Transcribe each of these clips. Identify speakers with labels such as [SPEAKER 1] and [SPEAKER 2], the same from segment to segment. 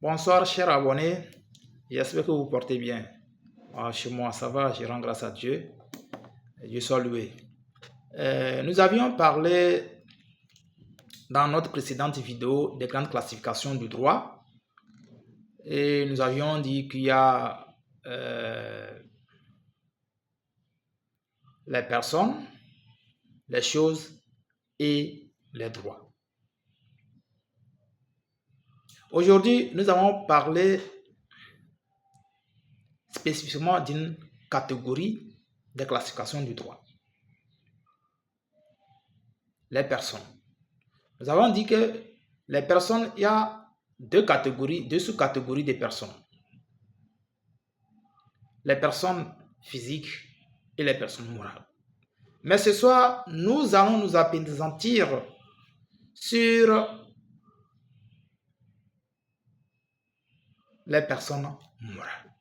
[SPEAKER 1] Bonsoir chers abonnés, j'espère que vous portez bien. Chez moi ça va, je rends grâce à Dieu, Dieu soit loué. Nous avions parlé dans notre précédente vidéo des grandes classifications du droit et nous avions dit qu'il y a les personnes, les choses et les droits. Aujourd'hui, nous allons parler spécifiquement d'une catégorie de classification du droit. Les personnes. Nous avons dit que les personnes, il y a deux sous-catégories de personnes. Les personnes physiques et les personnes morales. Mais ce soir, nous allons nous appesantir sur les personnes morales.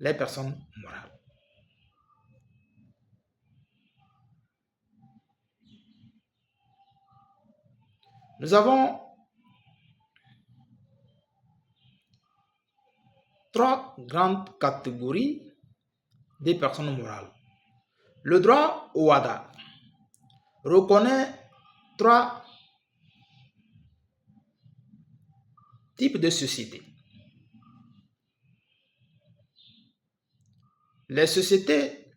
[SPEAKER 1] Les personnes morales. Nous avons trois grandes catégories de personnes morales. Le droit OHADA reconnaît trois types de sociétés. Les sociétés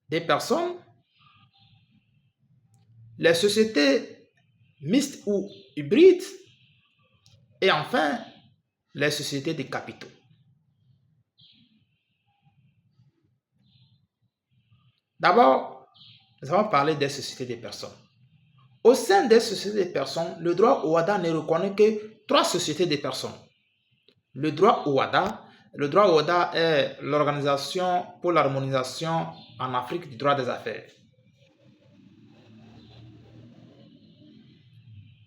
[SPEAKER 1] des personnes, les sociétés mixtes ou hybrides et enfin les sociétés de capitaux. D'abord, nous allons parler des sociétés des personnes. Au sein des sociétés des personnes, le droit OHADA ne reconnaît que trois sociétés des personnes. Le droit OHADA est l'Organisation pour l'harmonisation en Afrique du droit des affaires.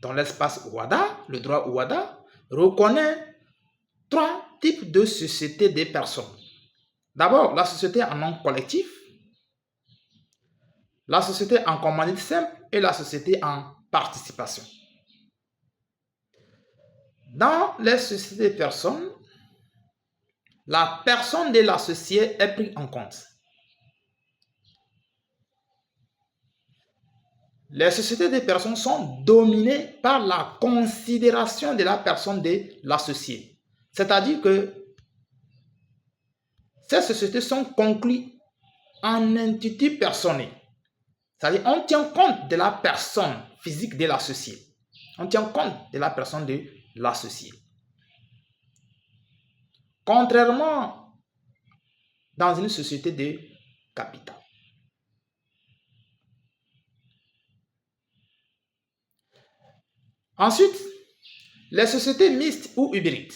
[SPEAKER 1] Dans l'espace OHADA, le droit OHADA reconnaît trois types de sociétés des personnes. D'abord, la société en nom collectif, la société en commandite simple et la société en participation. Dans les sociétés des personnes, la personne de l'associé est prise en compte. Les sociétés des personnes sont dominées par la considération de la personne de l'associé. C'est-à-dire que ces sociétés sont conclues en entité personnelle. C'est-à-dire on tient compte de la personne physique de l'associé. On tient compte de la personne de l'associé. Contrairement dans une société de capital. Ensuite, les sociétés mixtes ou hybrides.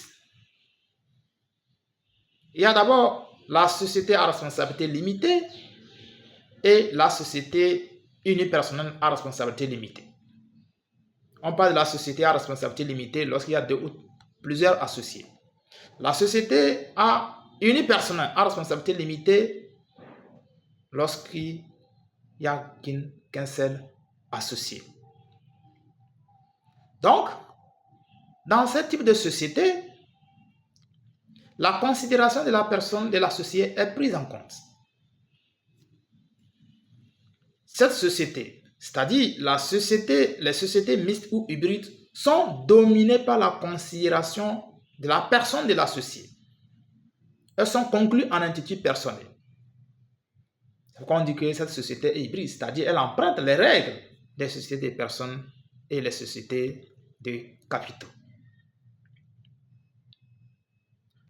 [SPEAKER 1] Il y a d'abord la société à responsabilité limitée et la société unipersonnelle à responsabilité limitée. On parle de la société à responsabilité limitée lorsqu'il y a deux ou plusieurs associés. La société unipersonnelle à responsabilité limitée lorsqu'il n'y a qu'un seul associé. Donc, dans ce type de société, la considération de la personne de l'associé est prise en compte. Cette société, c'est-à-dire les sociétés mixtes ou hybrides, sont dominées par la considération de la personne de l'associé. Elles sont conclues en entité personnelle. C'est pourquoi on dit que cette société est hybride, c'est-à-dire elle emprunte les règles des sociétés de personnes et les sociétés de capitaux.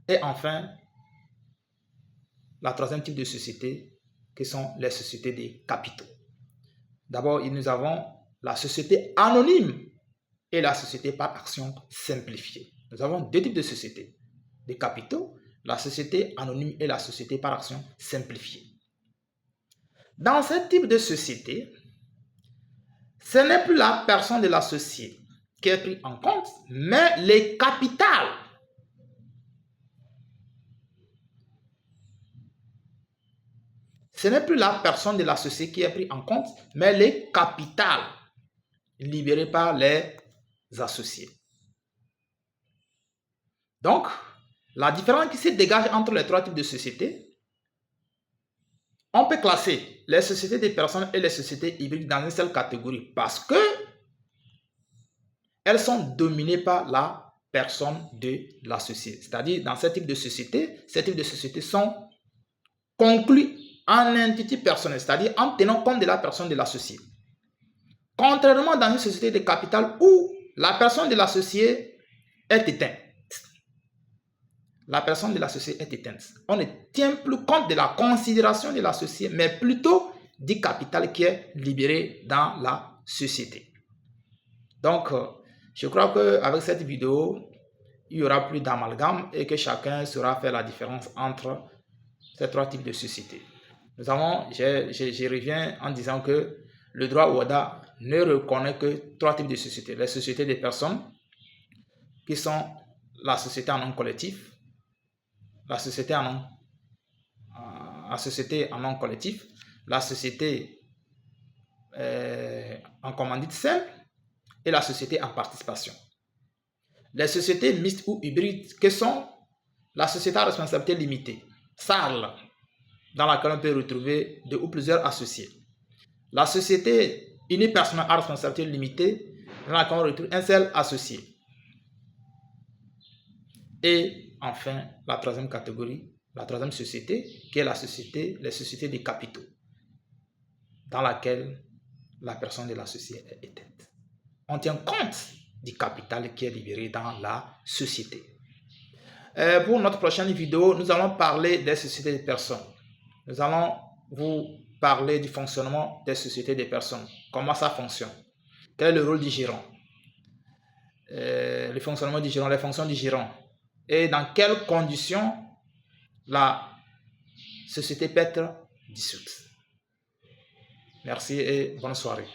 [SPEAKER 1] Et enfin, la troisième type de société, qui sont les sociétés de capitaux. D'abord, nous avons la société anonyme et la société par action simplifiée. Nous avons deux types de sociétés de capitaux, la société anonyme et la société par action simplifiée. Dans ce type de société, ce n'est plus la personne de l'associé qui est prise en compte, mais les capitals. Ce n'est plus la personne de l'associé qui est prise en compte, mais les capitals libérés par les associés. Donc, la différence qui se dégage entre les trois types de sociétés, on peut classer les sociétés des personnes et les sociétés hybrides dans une seule catégorie parce que elles sont dominées par la personne de l'associé. C'est-à-dire, dans ce type de société, ces types de sociétés sont conclus en entité personnelle, c'est-à-dire en tenant compte de la personne de l'associé. Contrairement dans une société de capital où la personne de l'associé est éteinte. La personne de l'associé est éteinte. On ne tient plus compte de la considération de l'associé, mais plutôt du capital qui est libéré dans la société. Donc, je crois qu'avec cette vidéo, il y aura plus d'amalgame et que chacun saura faire la différence entre ces trois types de sociétés. Je reviens en disant que le droit OHADA ne reconnaît que trois types de sociétés. Les sociétés des personnes, qui sont la société en nom collectif, la société en nom collectif, la société en commandite simple et la société en participation. Les sociétés mixtes ou hybrides, que sont la société à responsabilité limitée, SARL, dans laquelle on peut retrouver deux ou plusieurs associés. La société unipersonnelle à responsabilité limitée, dans laquelle on retrouve un seul associé. Et enfin, la troisième catégorie, la troisième société, qui est les sociétés des capitaux, dans laquelle la personne de l'associé est éteinte. On tient compte du capital qui est libéré dans la société. Pour notre prochaine vidéo, nous allons parler des sociétés des personnes. Nous allons vous parler du fonctionnement des sociétés des personnes. Comment ça fonctionne? Quel est le rôle du gérant? Le fonctionnement du gérant, les fonctions du gérant. Et dans quelles conditions la société peut être dissoute. Merci et bonne soirée.